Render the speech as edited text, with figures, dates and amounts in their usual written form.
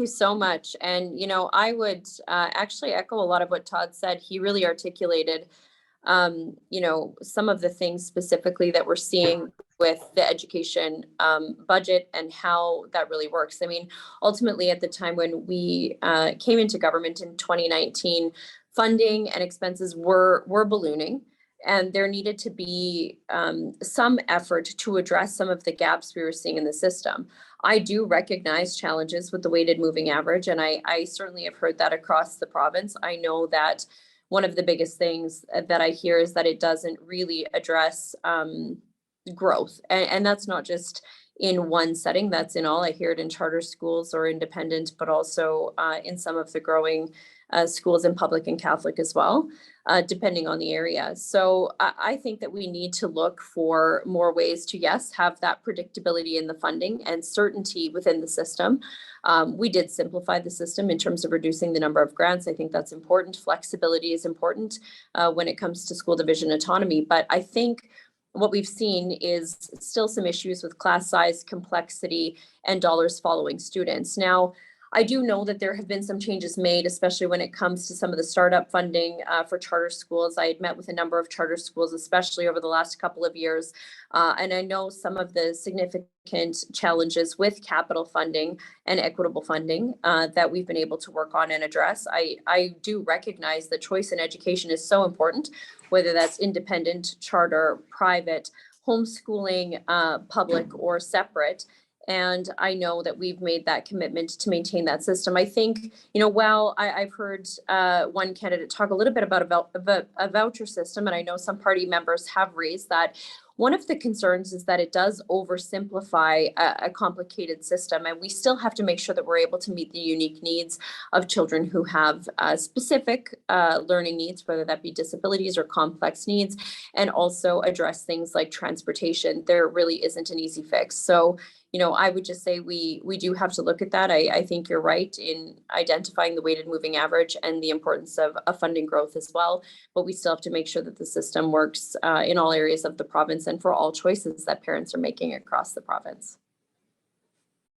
you so much. And, I would actually echo a lot of what Todd said. He really articulated, some of the things specifically that we're seeing with the education budget and how that really works. I mean, ultimately, at the time when we came into government in 2019, funding and expenses were ballooning. And there needed to be some effort to address some of the gaps we were seeing in the system. I do recognize challenges with the weighted moving average, and I certainly have heard that across the province. I know that one of the biggest things that I hear is that it doesn't really address growth. And that's not just in one setting, that's in all. I hear it in charter schools or independent, but also in some of the growing schools in public and Catholic as well, depending on the area. So I think that we need to look for more ways to, yes, have that predictability in the funding and certainty within the system. We did simplify the system in terms of reducing the number of grants. I think that's important. Flexibility is important when it comes to school division autonomy. But I think what we've seen is still some issues with class size, complexity, and dollars following students. Now, I do know that there have been some changes made, especially when it comes to some of the startup funding for charter schools. I had met with a number of charter schools, especially over the last couple of years. And I know some of the significant challenges with capital funding and equitable funding that we've been able to work on and address. I do recognize that choice in education is so important, whether that's independent, charter, private, homeschooling, public, or separate. And I know that we've made that commitment to maintain that system. I think, while I've heard one candidate talk a little bit about a voucher system, and I know some party members have raised that, one of the concerns is that it does oversimplify a complicated system, and we still have to make sure that we're able to meet the unique needs of children who have specific learning needs, whether that be disabilities or complex needs, and also address things like transportation. There really isn't an easy fix. So, I would just say we do have to look at that. I think you're right in identifying the weighted moving average and the importance of funding growth as well. But we still have to make sure that the system works in all areas of the province and for all choices that parents are making across the province.